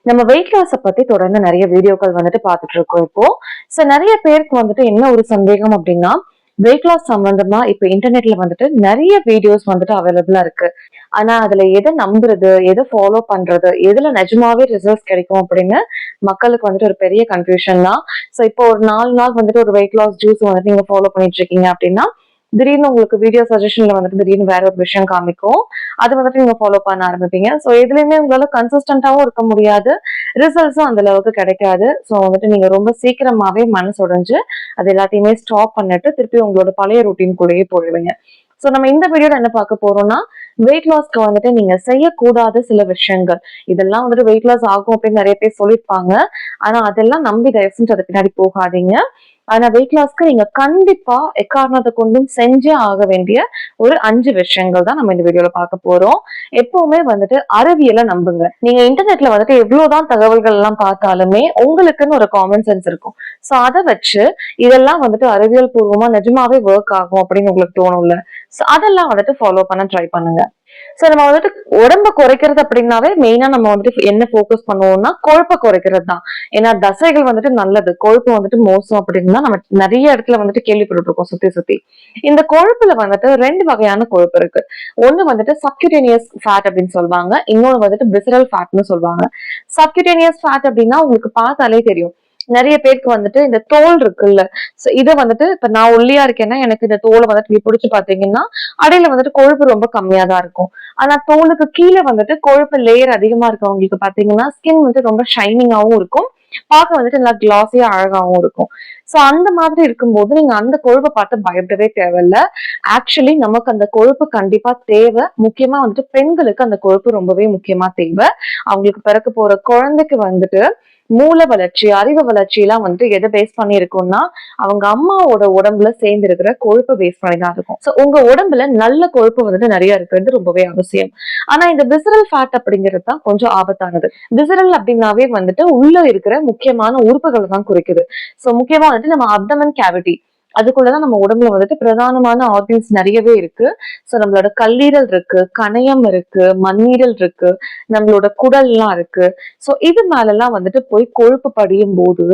நம்ம வெயிட் லாஸை பத்தி தொடர்ந்து நிறைய வீடியோக்கள் வந்துட்டு பார்த்துட்டு இருக்கோம் இப்போ. சோ நிறைய பேருக்கு வந்துட்டு என்ன ஒரு சந்தேகம் அப்படின்னா, வெயிட் லாஸ் சம்பந்தமா இப்ப இன்டர்நெட்ல வந்துட்டு நிறைய வீடியோஸ் வந்துட்டு அவைலபிளா இருக்கு. ஆனா அதுல எதை நம்புறது, எதை ஃபாலோ பண்றது, எதுல நிஜமாவே ரிசல்ட்ஸ் கிடைக்கும் அப்படின்னு மக்களுக்கு வந்துட்டு ஒரு பெரிய கன்ஃபியூஷன் தான். சோ இப்போ ஒரு 4 நாள் வந்துட்டு ஒரு வெயிட் லாஸ் ஜூஸ் வந்துட்டு நீங்க ஃபாலோ பண்ணிட்டு இருக்கீங்க அப்படின்னா, திடீர்னு உங்களுக்கு வீடியோ சஜஷன்ல வந்துட்டு திடீர்னு வேற ஒரு விஷயம் காமிக்கும். அது வந்துட்டு நீங்க ஃபாலோ பண்ண ஆரம்பிப்பீங்க. சோ எதுலயுமே உங்களால கன்சிஸ்டன்டாவும் இருக்க முடியாது, ரிசல்ட்ஸும் அந்த அளவுக்கு கிடைக்காது. சோ வந்துட்டு நீங்க ரொம்ப சீக்கிரமாவே மனசு உடைஞ்சு அது எல்லாத்தையுமே ஸ்டாப் பண்ணிட்டு திருப்பி உங்களோட பழைய ரொட்டீன் கூடயே போயிடுவீங்க. சோ நம்ம இந்த வீடியோல என்ன பார்க்க போறோம்னா, வெயிட் லாஸ்க்கு வந்துட்டு நீங்க செய்யக்கூடாத சில விஷயங்கள். இதெல்லாம் வந்துட்டு வெயிட் லாஸ் ஆகும் அப்படின்னு நிறைய பேர் சொல்லியிருப்பாங்க. ஆனா அதெல்லாம் நம்பி தயவு செஞ்சு அது பின்னாடி போகாதீங்க. ஆனா வெயிட் லாஸ்க்கு நீங்க கண்டிப்பா எக்காரணத்தை கொண்டும் செஞ்சே ஆக வேண்டிய ஒரு 5 விஷயங்கள் தான் நம்ம இந்த வீடியோல பார்க்க போறோம். எப்பவுமே வந்துட்டு அறிவியலை நம்புங்க. நீங்க இன்டர்நெட்ல வந்துட்டு எவ்வளவுதான் தகவல்கள் எல்லாம் பார்த்தாலுமே உங்களுக்குன்னு ஒரு காமன் சென்ஸ் இருக்கும். சோ அதை வச்சு இதெல்லாம் வந்துட்டு அறிவியல் பூர்வமா நிஜமாவே ஒர்க் ஆகும் அப்படின்னு உங்களுக்கு தோணும்ல. சோ அதெல்லாம் வந்துட்டு ஃபாலோ பண்ண ட்ரை பண்ணுங்க. சோ நம்ம வந்துட்டு உடம்ப குறைக்கிறது அப்படின்னாவே மெயினா நம்ம வந்துட்டு என்ன போக்கஸ் பண்ணுவோம்னா கொழுப்பை குறைக்கிறது தான். ஏன்னா தசைகள் வந்துட்டு நல்லது, கொழுப்பு வந்துட்டு மோசம் அப்படின்னு தான் நம்ம நிறைய இடத்துல வந்துட்டு கேள்விப்பட்டு இருக்கோம் சுத்தி சுத்தி. இந்த கொழுப்புல வந்துட்டு 2 வகையான கொழுப்பு இருக்கு. ஒண்ணு வந்துட்டு சப்கியூட்டேனியஸ் ஃபேட் அப்படின்னு சொல்லுவாங்க, இன்னொன்னு வந்துட்டு விசரல் ஃபேட்னு சொல்லுவாங்க. சப்கியூட்டேனியஸ் ஃபேட் அப்படின்னா உங்களுக்கு பார்த்தாலே தெரியும். நிறைய பேருக்கு வந்துட்டு இந்த தோல் இருக்குல்ல, இதை வந்துட்டு இப்ப நான் ஒல்லியா இருக்கேன்னா எனக்கு இந்த தோலை வந்துட்டு நீ பிடிச்சு பாத்தீங்கன்னா அடையில வந்துட்டு கொழுப்பு ரொம்ப கம்மியா தான் இருக்கும். ஆனா தோலுக்கு கீழே வந்துட்டு கொழுப்பு லேயர் அதிகமா இருக்கவங்களுக்கு பாத்தீங்கன்னா ஸ்கின் வந்து ரொம்ப ஷைனிங்காவும் இருக்கும், பார்க்க வந்துட்டு நல்லா கிளாஸியா அழகாவும் இருக்கும். சோ அந்த மாதிரி இருக்கும்போது நீங்க அந்த கொழுப்பை பார்த்து பயப்படவே தேவையில்ல. ஆக்சுவலி நமக்கு அந்த கொழுப்பு கண்டிப்பா தேவை. முக்கியமா வந்துட்டு பெண்களுக்கு அந்த கொழுப்பு ரொம்பவே முக்கியமா தேவை. அவங்களுக்கு பிறக்க போற குழந்தைக்கு வந்துட்டு மூல வளர்ச்சி, அறிவு வளர்ச்சி எல்லாம் வந்துட்டு எதை பேஸ் பண்ணி இருக்கும்னா அவங்க அம்மாவோட உடம்புல சேர்ந்து இருக்கிற கொழுப்பு பேஸ் பண்ணி தான் இருக்கும். சோ உங்க உடம்புல நல்ல கொழுப்பு வந்துட்டு நிறைய இருக்கிறது ரொம்பவே அவசியம். ஆனா இந்த விசரல் ஃபேட் அப்படிங்கிறது தான் கொஞ்சம் ஆபத்தானது. விசரல் அப்படின்னாவே வந்துட்டு உள்ள இருக்கிற முக்கியமான உறுப்புகளை தான் குறிக்குது. சோ முக்கியமா வந்துட்டு நம்ம அப்டமன் கேவிட்டி, அதுக்குள்ளதான் நம்ம உடம்புல வந்துட்டு பிரதானமான ஆர்கன்ஸ் நிறையவே இருக்கு. சோ நம்மளோட கல்லீரல் இருக்கு, கணையம் இருக்கு, மண்ணீரல் இருக்கு, நம்மளோட குடல் எல்லாம் இருக்கு. சோ இது மேல எல்லாம் வந்துட்டு போய் கொழுப்பு படியும் போது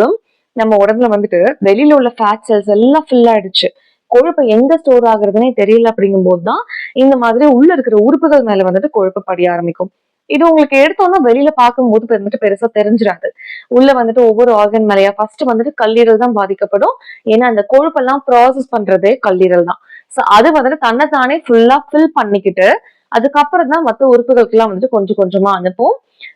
நம்ம உடம்புல வந்துட்டு வெளியில உள்ள ஃபேட் செல்ஸ் எல்லாம் ஃபில் ஆயிடுச்சு, கொழுப்பு எங்க ஸ்டோர் ஆகுறதுன்னே தெரியல அப்படிங்கும் போதுதான் இந்த மாதிரி உள்ள இருக்கிற உறுப்புகள் மேல வந்துட்டு கொழுப்பு படிய ஆரம்பிக்கும். இது உங்களுக்கு எடுத்தோம்னா வெளியில பார்க்கும்போது வந்துட்டு பெருசா தெரிஞ்சிடாது. உள்ள வந்துட்டு ஒவ்வொரு ஆர்கன் மேலயா ஃபர்ஸ்ட் வந்துட்டு கல்லீரல் தான் பாதிக்கப்படும். ஏன்னா அந்த கொழுப்பெல்லாம் ப்ராசஸ் பண்றதே கல்லீரல் தான். சோ அது வந்துட்டு தன்னைத்தானே ஃபுல்லா ஃபில் பண்ணிக்கிட்டு அதுக்கப்புறம் தான் மற்ற உறுப்புகளுக்கு எல்லாம் வந்துட்டு கொஞ்சம் கொஞ்சமா அனுப்பும்.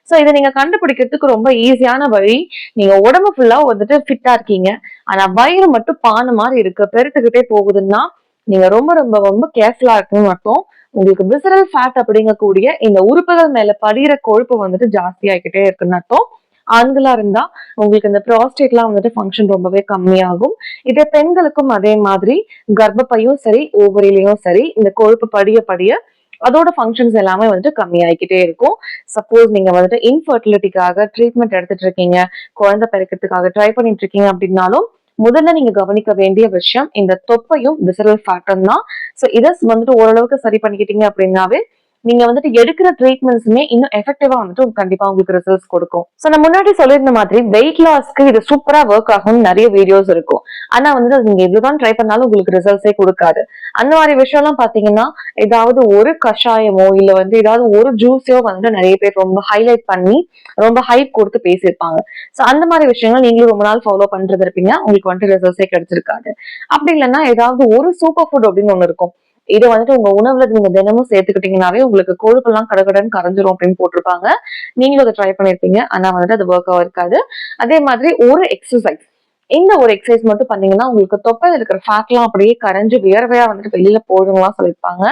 சோ இதை நீங்க கண்டுபிடிக்கிறதுக்கு ரொம்ப ஈஸியான வழி, நீங்க உடம்பு ஃபுல்லா வந்துட்டு ஃபிட்டா இருக்கீங்க, ஆனா வயிறு மட்டும் பானை மாதிரி இருக்கு, பெருத்துக்கிட்டே போகுதுன்னா நீங்க ரொம்ப ரொம்ப ரொம்ப கேர்ஃபுல்லா இருக்கணும்னு அர்த்தம். உங்களுக்கு விசரல் ஃபேட் அப்படிங்கக்கூடிய இந்த உறுப்புகள் மேல படிகிற கொழுப்பு வந்துட்டு ஜாஸ்தி ஆகிக்கிட்டே இருக்குன்னு அர்த்தம். ஆண்களா இருந்தா உங்களுக்கு இந்த ப்ராஸ்டேட் எல்லாம் வந்துட்டு ஃபங்க்ஷன் ரொம்பவே கம்மியாகும். இதே பெண்களுக்கும் அதே மாதிரி கர்ப்பப்பையும் சரி ஓவரிலையும் சரி இந்த கொழுப்பு படிய படிய அதோட ஃபங்க்ஷன்ஸ் எல்லாமே வந்துட்டு கம்மியாகிக்கிட்டே இருக்கும். சப்போஸ் நீங்க வந்துட்டு இன்ஃபர்டிலிட்டிக்காக ட்ரீட்மெண்ட் எடுத்துட்டு இருக்கீங்க, குழந்தை பிறக்கிறதுக்காக ட்ரை பண்ணிட்டு இருக்கீங்க அப்படின்னாலும் முதல்ல நீங்க கவனிக்க வேண்டிய விஷயம் இந்த தொப்பையும் விசரல் ஃபேட்டும் தான். சோ இதை வந்துட்டு ஓரளவுக்கு சரி பண்ணிக்கிட்டீங்க அப்படின்னாவே நீங்க வந்துட்டு எடுக்கிற ட்ரீட்மெண்ட்ஸுமே இன்னும் எஃபெக்டிவா வந்துட்டு கண்டிப்பா உங்களுக்கு ரிசல்ட்ஸ் கொடுக்கும். சோ நான் முன்னாடி சொல்லியிருந்த மாதிரி வெயிட் லாஸ்க்கு இது சூப்பரா ஒர்க் ஆகும் நிறைய வீடியோஸ் இருக்கும். ஆனா வந்து நீங்க எவ்வளவுதான் ட்ரை பண்ணாலும் உங்களுக்கு ரிசல்ட்ஸே கொடுக்காது. அந்த மாதிரி விஷயம் எல்லாம் பாத்தீங்கன்னா ஏதாவது ஒரு கஷாயமோ இல்ல வந்து ஏதாவது ஒரு ஜூஸோ வந்து நிறைய பேர் ரொம்ப ஹைலைட் பண்ணி ரொம்ப ஹைப் கொடுத்து பேசியிருப்பாங்க. சோ அந்த மாதிரி விஷயங்கள் நீங்களும் ரொம்ப நாள் ஃபாலோ பண்றது இருப்பீங்க, உங்களுக்கு வந்துட்டு ரிசல்ட்ஸே கிடைச்சிருக்காது. அப்படி இல்லைன்னா ஏதாவது ஒரு சூப்பர் ஃபுட் அப்படின்னு ஒண்ணு இருக்கும், இதை வந்துட்டு உங்க உணவுல நீங்க தினமும் சேர்த்துக்கிட்டீங்கன்னாவே உங்களுக்கு கொழுப்பு எல்லாம் கடகடன்னு கரைஞ்சிரும் அப்படின்னு போட்டிருப்பாங்க. நீங்களும் அதை ட்ரை பண்ணிருப்பீங்க, ஆனா வந்துட்டு அது ஒர்க் இருக்காது. அதே மாதிரி ஒரு எக்ஸசைஸ், இந்த ஒரு எக்ஸசைஸ் மட்டும் பண்ணீங்கன்னா உங்களுக்கு தொப்பையில இருக்கிற ஃபேட் எல்லாம் அப்படியே கரைஞ்சு வியர்வையா வந்துட்டு வெளியில போடுங்கலாம் சொல்லியிருப்பாங்க.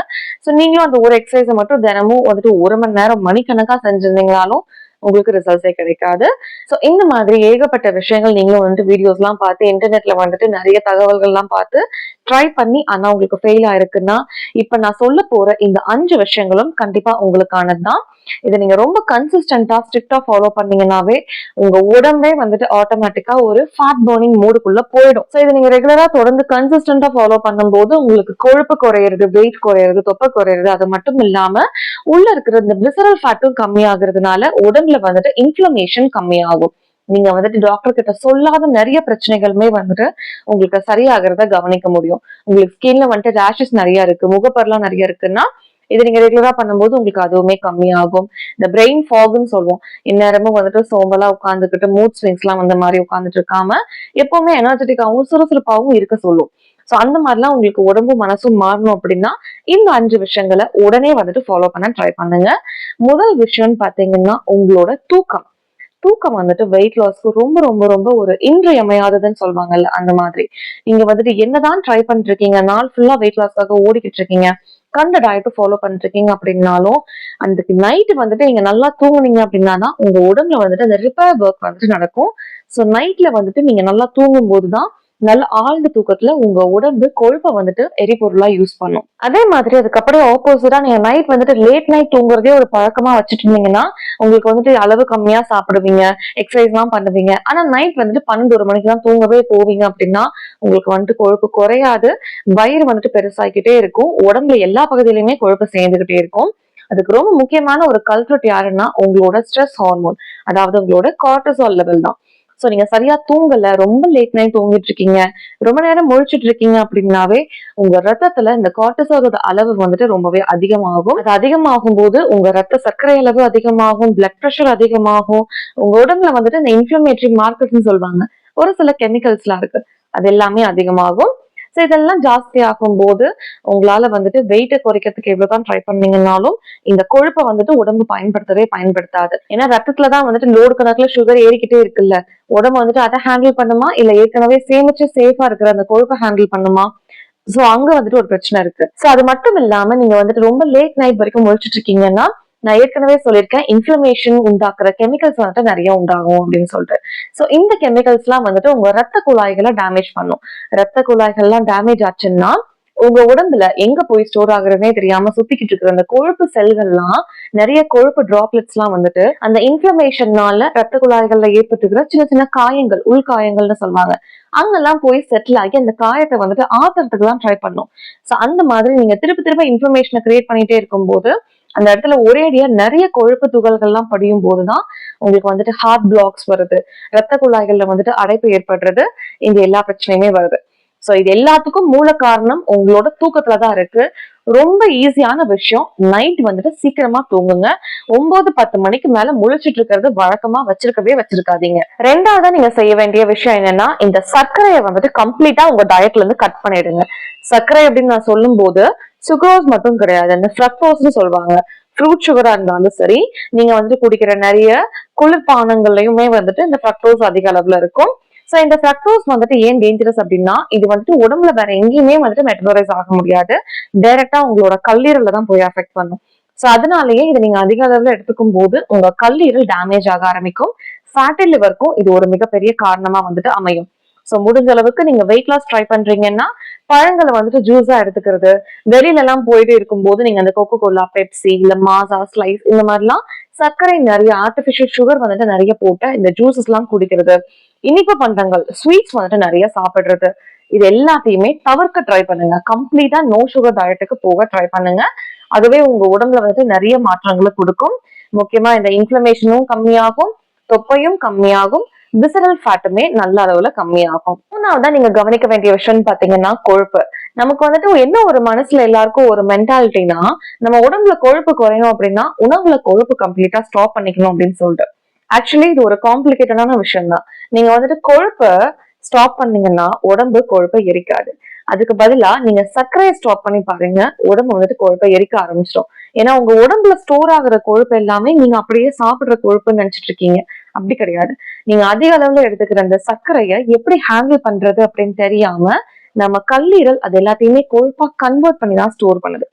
சோ நீங்களும் அந்த ஒரு எக்ஸசைஸை மட்டும் தினமும் வந்துட்டு 1 மணி நேரம் மணிக்கணக்கா செஞ்சிருந்தீங்கனாலும் உங்களுக்கு ரிசல்ட்ஸே கிடைக்காது. சோ இந்த மாதிரி ஏகப்பட்ட விஷயங்கள் நீங்களும் வந்துட்டு வீடியோஸ் எல்லாம் பார்த்து இன்டர்நெட்ல வந்துட்டு நிறைய தகவல்கள் எல்லாம் பார்த்து ட்ரை பண்ணி ஆனா உங்களுக்கு ஃபெயில் ஆயிருக்குன்னா இப்ப நான் சொல்ல போற இந்த 5 விஷயங்களும் கண்டிப்பா உங்களுக்கானதுதான். இதை நீங்க ரொம்ப கன்சிஸ்டன்டா ஸ்ட்ரிக்டா ஃபாலோ பண்ணீங்கன்னாவே உங்க உடம்பே வந்துட்டு ஆட்டோமேட்டிக்கா ஒரு ஃபேட் பர்னிங் மோடுக்குள்ள போயிடும். சோ இதை நீங்க ரெகுலரா தொடர்ந்து கன்சிஸ்டன்டா ஃபாலோ பண்ணும்போது உங்களுக்கு கொழுப்பு குறையிறது, வெயிட் குறையிறது, தொப்பை குறையிறது, அது மட்டும் இல்லாம உள்ள இருக்கிற இந்த விசரல் ஃபேட்டும் கம்மியாகிறதுனால உடம்புல வந்துட்டு இன்ஃப்ளமேஷன் கம்மியாகும். நீங்க வந்துட்டு டாக்டர் கிட்ட சொல்லாத நிறைய பிரச்சனைகளுமே வந்துட்டு உங்களுக்கு சரியாகிறத கவனிக்க முடியும். உங்களுக்கு ஸ்கின்ல வந்துட்டு ரேஷஸ் நிறைய இருக்கு, முகப்பருலாம் நிறைய இருக்குன்னா இதை நீங்க ரெகுலரா பண்ணும்போது உங்களுக்கு அதுவுமே கம்மியாகும். இந்த பிரெயின் ஃபாக்னு சொல்லுவோம். இந்நேரமும் வந்துட்டு சோம்பலா உட்காந்துக்கிட்டு மூட் ஸ்விங்ஸ் எல்லாம் வந்த மாதிரி உட்காந்துட்டு இருக்காம எப்பவுமே எனர்ஜெட்டிக்காவும் சுறுசுறுப்பாவும் இருக்க சொல்லும். சோ அந்த மாதிரிலாம் உங்களுக்கு உடம்பும் மனசும் மாறணும் அப்படின்னா இந்த 5 விஷயங்களை உடனே வந்துட்டு ஃபாலோ பண்ண ட்ரை பண்ணுங்க. முதல் விஷயம்னு பாத்தீங்கன்னா உங்களோட தூக்கம். தூக்கம் வந்துட்டு வெயிட் லாஸ்க்கு ரொம்ப ரொம்ப ரொம்ப ஒரு இன்றியமையாததுன்னு சொல்லுவாங்கல்ல, அந்த மாதிரி. நீங்க வந்துட்டு என்னதான் ட்ரை பண்ணிட்டு இருக்கீங்க, நாள் ஃபுல்லா வெயிட் லாஸ்க்காக ஓடிக்கிட்டு இருக்கீங்க, கண்ட டயட் ஃபாலோ பண்ணிட்டு இருக்கீங்க அப்படின்னாலும் அந்த நைட் வந்துட்டு நீங்க நல்லா தூங்குனீங்க அப்படின்னா உங்க உடம்புல வந்துட்டு அந்த ரிப்பேர் ஒர்க் வந்துட்டு நடக்கும். சோ நைட்ல வந்துட்டு நீங்க நல்லா தூங்கும் போதுதான் நல்ல ஆழ்ந்த தூக்கத்துல உங்க உடம்பு கொழுப்பை வந்துட்டு எரிபொருளா யூஸ் பண்ணும். அதே மாதிரி அதுக்கப்புறம் ஆப்போசிட்டா நீங்க நைட் வந்துட்டு லேட் நைட் தூங்குறதே ஒரு பழக்கமா வச்சுட்டு இருந்தீங்கன்னா உங்களுக்கு வந்துட்டு அளவு கம்மியா சாப்பிடுவீங்க, எக்ஸசைஸ் எல்லாம் பண்ணுவீங்க, ஆனா நைட் வந்துட்டு 12 மணிக்கு தான் தூங்கவே போவீங்க அப்படின்னா உங்களுக்கு வந்துட்டு கொழுப்பு குறையாது, வயிறு வந்துட்டு பெருசாகிக்கிட்டே இருக்கும், உடம்புல எல்லா பகுதியிலுமே கொழுப்பு சேர்ந்துகிட்டே இருக்கும். அதுக்கு ரொம்ப முக்கியமான ஒரு கல்பிரிட் யாருன்னா உங்களோட ஸ்ட்ரெஸ் ஹார்மோன், அதாவது உங்களோட கார்டிசால் லெவல் தான். சோ நீங்க சரியா தூங்கல, ரொம்ப லேட் நைட் தூங்கிட்டு இருக்கீங்க, ரொம்ப நேரம் முழிச்சிட்டு இருக்கீங்க அப்படின்னாவே உங்க ரத்தத்துல இந்த கார்டிசாலோட அளவு வந்துட்டு ரொம்பவே அதிகமாகும். அது அதிகமாகும் போது உங்க ரத்த சர்க்கரை அளவு அதிகமாகும், பிளட் பிரஷர் அதிகமாகும், உங்க உடம்புல வந்துட்டு இந்த இன்ஃப்ளமேட்டரி மார்க்கர்ஸ் சொல்லுவாங்க, ஒரு சில கெமிக்கல்ஸ் எல்லாம் இருக்கு, அது எல்லாமே அதிகமாகும். சோ இதெல்லாம் ஜாஸ்தி ஆகும் போது உங்களால வந்துட்டு வெயிட்டை குறைக்கிறதுக்கு எவ்வளவுதான் ட்ரை பண்ணீங்கன்னாலும் இந்த கொழுப்பை வந்துட்டு உடம்பு பயன்படுத்தவே பயன்படுத்தாது. ஏன்னா ரத்தத்துலதான் வந்துட்டு லோடு கணக்குல சுகர் ஏறிக்கிட்டே இருக்குல்ல, உடம்பு வந்துட்டு அதை ஹேண்டில் பண்ணுமா இல்ல ஏற்கனவே சேமிச்சு சேஃபா இருக்கிற அந்த கொழுப்பை ஹேண்டில் பண்ணுமா? சோ அங்க வந்துட்டு ஒரு பிரச்சனை இருக்கு. சோ அது மட்டும் இல்லாம நீங்க வந்துட்டு ரொம்ப லேட் நைட் வரைக்கும் முழிச்சிட்டு இருக்கீங்கன்னா நான் ஏற்கனவே சொல்லியிருக்கேன், இன்ஃப்ளமேஷன் உண்டாக்குற கெமிக்கல்ஸ் வந்துட்டு நிறைய உண்டாகும் அப்படின்னு சொல்லிட்டு. சோ இந்த கெமிக்கல்ஸ் எல்லாம் வந்துட்டு உங்க ரத்த குழாய்களை டேமேஜ் பண்ணும். ரத்த குழாய்கள் எல்லாம் டேமேஜ் ஆச்சுன்னா உங்க உடம்புல எங்க போய் ஸ்டோர் ஆகுறதுனே தெரியாம சுத்திக்கிட்டு இருக்கிற அந்த கொழுப்பு செல்கள்லாம், நிறைய கொழுப்பு டிராப்லெட்ஸ் எல்லாம் வந்துட்டு அந்த இன்ஃப்ளமேஷன்னால ரத்த குழாய்கள்ல ஏற்பட்டுக்கிற சின்ன சின்ன காயங்கள், உள்காயங்கள்னு சொல்லுவாங்க, அங்கெல்லாம் போய் செட்டில் ஆகி அந்த காயத்தை வந்துட்டு ஆத்துறதுக்கு தான் ட்ரை பண்ணும். சோ அந்த மாதிரி நீங்க திருப்பி திரும்ப இன்ஃபர்மேஷனை கிரியேட் பண்ணிட்டே இருக்கும் போது அந்த இடத்துல ஒரேடியா நிறைய கொழுப்பு துகள்கள் எல்லாம் படியும் போதுதான் உங்களுக்கு வந்துட்டு ஹார்ட் பிளாக்ஸ் வருது, ரத்த குழாய்கள்ல வந்துட்டு அடைப்பு ஏற்படுறது, இந்த எல்லா பிரச்சனையுமே வருது. சோ இது எல்லாத்துக்கும் மூல காரணம் உங்களோட தூக்கத்துலதான் இருக்கு. ரொம்ப ஈஸியான விஷயம், நைட் வந்துட்டு சீக்கிரமா தூங்குங்க. 9-10 மணிக்கு மேல முழிச்சிட்டு இருக்கிறது வழக்கமா வச்சிருக்காதீங்க. ரெண்டாவதா நீங்க செய்ய வேண்டிய விஷயம் என்னன்னா இந்த சர்க்கரையை வந்துட்டு கம்ப்ளீட்டா உங்க டயட்ல இருந்து கட் பண்ணிடுங்க. சர்க்கரை அப்படின்னு நான் சொல்லும் போது சுக்ரோஸ் மட்டும் கிடையாது, இந்த ஃப்ரக்டோஸ்னு சொல்லுவாங்க, ஃப்ரூட் சுகரா இருந்தாலும் சரி, நீங்க வந்துட்டு குடிக்கிற நிறைய குளிர்பானங்கள்லயுமே வந்துட்டு இந்த ஃப்ரக்டோஸ் அதிக அளவுல இருக்கும். சோ இந்த ஃப்ரக்டோஸ் வந்துட்டு ஏன் டேஞ்சரஸ் அப்படின்னா இது வந்துட்டு உடம்புல வேற எங்கேயுமே வந்துட்டு மெட்டபலைஸ் ஆக முடியாது, டைரக்டா உங்களோட கல்லீரல்ல தான் போய் அஃபெக்ட் பண்ணும். சோ அதனாலயே இதை நீங்க அதிக அளவுல எடுத்துக்கும் போது உங்க கல்லீரல் டேமேஜ் ஆக ஆரம்பிக்கும். ஃபேட்டி லிவருக்கும் இது ஒரு மிகப்பெரிய காரணமா வந்துட்டு அமையும். சோ முடிஞ்ச அளவுக்கு நீங்க வெயிட் லாஸ் ட்ரை பண்றீங்கன்னா பழங்களை வந்துட்டு ஜூஸா எடுத்துக்கிறது, வெளியில எல்லாம் போயிட்டு இருக்கும் போது நீங்க அந்த கோகோ கோலா, பெப்சி, இல்ல மாசா, ஸ்லைஸ் இந்த மாதிரிலாம் சர்க்கரை நிறைய ஆர்டிபிஷியல் சுகர் வந்துட்டு நிறைய போட்ட இந்த ஜூசஸ் எல்லாம் குடிக்கிறது, இனிப்பு பண்டங்கள் ஸ்வீட்ஸ் வந்துட்டு நிறைய சாப்பிடுறது, இது எல்லாத்தையுமே தவிர்க்க ட்ரை பண்ணுங்க. கம்ப்ளீட்டா நோ சுகர் டயட்டுக்கு போக ட்ரை பண்ணுங்க. அதுவே உங்க உடம்புல வந்துட்டு நிறைய மாற்றங்களை கொடுக்கும். முக்கியமா இந்த இன்ஃப்ளமேஷனும் கம்மியாகும், தொப்பையும் கம்மியாகும், விசரல் ஃபேட்டுமே நல்ல அளவுல கம்மியாகும். மூணாவதா நீங்க கவனிக்க வேண்டிய விஷயம்னு பாத்தீங்கன்னா கொழுப்பு. நமக்கு வந்துட்டு என்ன ஒரு மனசுல எல்லாருக்கும் ஒரு மென்டாலிட்டினா நம்ம உடம்புல கொழுப்பு குறையணும் அப்படின்னா உணவுல கொழுப்பு கம்ப்ளீட்டா ஸ்டாப் பண்ணிக்கணும் அப்படின்னு சொல்லிட்டு. ஆக்சுவலி இது ஒரு காம்ப்ளிகேட்டடான விஷயம் தான். நீங்க வந்துட்டு கொழுப்பை ஸ்டாப் பண்ணீங்கன்னா உடம்பு கொழுப்பை எரிக்காது. அதுக்கு பதிலா நீங்க சர்க்கரையை ஸ்டாப் பண்ணி பாருங்க, உடம்பு வந்துட்டு கொழுப்பை எரிக்க ஆரம்பிச்சிடும். ஏன்னா உங்க உடம்புல ஸ்டோர் ஆகுற கொழுப்பு எல்லாமே நீங்க அப்படியே சாப்பிடுற கொழுப்புன்னு நினைச்சிட்டு இருக்கீங்க. அப்படி கிடையாது. நீங்க அதிக அளவுல எடுத்துக்கிற அந்த சர்க்கரையை எப்படி ஹேண்டில் பண்றது அப்படின்னு தெரியாம நம்ம கல்லீரல் அது எல்லாத்தையுமே கொழுப்பா கன்வெர்ட் பண்ணி தான் ஸ்டோர் பண்ணுது.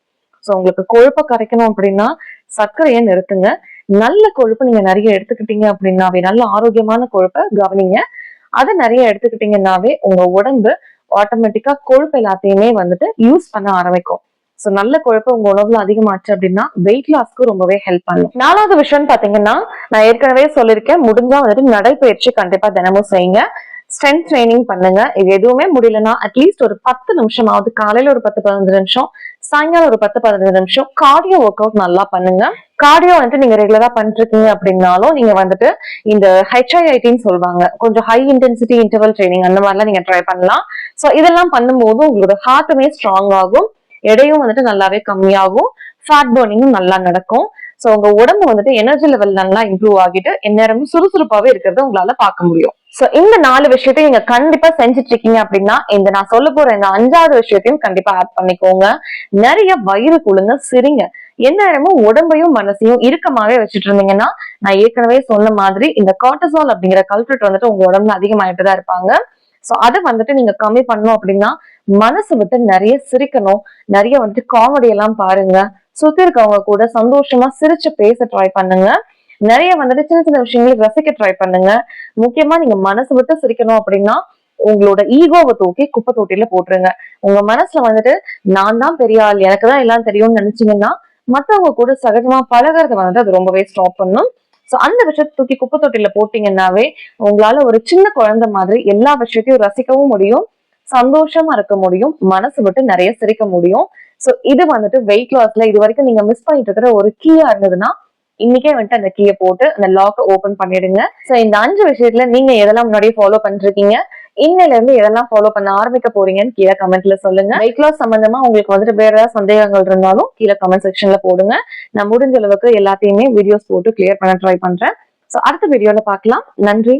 சோ உங்களுக்கு கொழுப்பை கரைக்கணும் அப்படின்னா சர்க்கரையை நிறுத்துங்க. நல்ல கொழுப்பு நீங்க நிறைய எடுத்துக்கிட்டீங்க அப்படின்னாவே, நல்ல ஆரோக்கியமான கொழுப்பை கவனிங்க, அதை நிறைய எடுத்துக்கிட்டீங்கன்னாவே உங்க உடம்பு ஆட்டோமேட்டிக்கா கொழுப்பு எல்லாத்தையுமே வந்துட்டு யூஸ் பண்ண ஆரம்பிக்கும். சோ நல்ல கொழுப்பு உங்க உணவுல அதிகமாச்சு அப்படின்னா வெயிட் லாஸ்க்கு ரொம்பவே ஹெல்ப் பண்ணும். 4வது விஷயம் பாத்தீங்கன்னா, நான் ஏற்கனவே சொல்லியிருக்கேன், முடிஞ்சா வந்துட்டு நடைப்பயிற்சி கண்டிப்பா தினமும் செய்யுங்க. ஸ்ட்ரென்த் ட்ரைனிங் பண்ணுங்க. இது எதுவுமே முடியலன்னா அட்லீஸ்ட் ஒரு 10 நிமிஷமாவது, காலையில ஒரு 10-15 நிமிஷம், சாயங்காலம் ஒரு 10-15 நிமிஷம் கார்டியோ ஒர்க் அவுட் நல்லா பண்ணுங்க. கார்டியோ வந்துட்டு நீங்க ரெகுலரா பண்ணிட்டு இருக்கீங்க அப்படின்னாலும் நீங்க வந்துட்டு இந்த HIITன்னு சொல்லுவாங்க, கொஞ்சம் ஹை இன்டென்சிட்டி இன்டர்வல் ட்ரைனிங் அந்த மாதிரிலாம் நீங்க ட்ரை பண்ணலாம். சோ இதெல்லாம் பண்ணும்போது உங்களோட ஹார்ட்டுமே ஸ்ட்ராங் ஆகும், எடையும் வந்துட்டு நல்லாவே கம்மியாகும், ஃபேட் பர்னிங்கும் நல்லா நடக்கும். சோ உங்க உடம்பு வந்துட்டு எனர்ஜி லெவல் நல்லா இம்ப்ரூவ் ஆகிட்டு எந்நேரமும் சுறுசுறுப்பாவே இருக்கிறத உங்களால பார்க்க முடியும். சோ இந்த 4 விஷயத்தையும் நீங்க கண்டிப்பா செஞ்சுட்டு இருக்கீங்க அப்படின்னா இந்த நான் சொல்ல போற இந்த 5வது விஷயத்தையும் கண்டிப்பா ஆட் பண்ணிக்கோங்க. நிறைய வயிறு குழுங்க, சிரிங்க. எந்நேரமும் உடம்பையும் மனசையும் இறுக்கமாவே வச்சுட்டு இருந்தீங்கன்னா, நான் ஏற்கனவே சொன்ன மாதிரி இந்த கார்டிசால் அப்படிங்கிற கல்பிரிட் வந்துட்டு உங்க உடம்புல அதிகமாயிட்டு தான் இருப்பாங்க. சோ அதை வந்துட்டு நீங்க கம்மி பண்ணணும் அப்படின்னா மனசு விட்டு நிறைய சிரிக்கணும், நிறைய வந்துட்டு காமெடி எல்லாம் பாருங்க, சுத்தி இருக்கவங்க கூட சந்தோஷமா சிரிச்சு பேச ட்ரை பண்ணுங்க, நிறைய வந்துட்டு சின்ன சின்ன விஷயங்களுக்கு ரசிக்க ட்ரை பண்ணுங்க. முக்கியமா நீங்க மனசு விட்டு சிரிக்கணும் அப்படின்னா உங்களோட ஈகோவை தூக்கி குப்பை தொட்டியில போட்டுருங்க. உங்க மனசுல வந்துட்டு நான் தான் பெரிய ஆள், எனக்குதான் எல்லாம் தெரியும்னு நினைச்சீங்கன்னா மத்தவங்க கூட சகஜமா பழகிறத வந்துட்டு அது ரொம்பவே ஸ்டாப் பண்ணும். சோ அந்த விஷயத்தை தூக்கி குப்பை தொட்டியில போட்டீங்கன்னாவே உங்களால ஒரு சின்ன குழந்தை மாதிரி எல்லா விஷயத்தையும் ரசிக்கவும் முடியும், சந்தோஷமா இருக்க முடியும், மனசு விட்டு நிறைய சிரிக்க முடியும். சோ இது வந்துட்டு வெயிட் லாஸ்ல இது வரைக்கும் நீங்க மிஸ் பண்ணிட்டு இருக்கிற ஒரு கீயா இருந்ததுன்னா இன்னைக்கே வந்துட்டு அந்த கீயை போட்டு அந்த லாக் ஓபன் பண்ணிடுங்க. சோ இந்த 5 விஷயத்துல நீங்க எதெல்லாம் முன்னாடியே ஃபாலோ பண்ணிருக்கீங்க, இன்னையில இருந்து எதெல்லாம் ஃபாலோ பண்ண ஆரம்பிக்க போறீங்கன்னு கீழே கமெண்ட்ல சொல்லுங்க. வெயிட் லாஸ் சம்பந்தமா உங்களுக்கு வந்துட்டு வேற ஏதாவது சந்தேகங்கள் இருந்தாலும் கீழே கமெண்ட் செக்ஷன்ல போடுங்க. நான் முடிஞ்ச அளவுக்கு எல்லாத்தையுமே வீடியோஸ் போட்டு கிளியர் பண்ண ட்ரை பண்றேன். சோ அடுத்த வீடியோல பார்க்கலாம். நன்றி.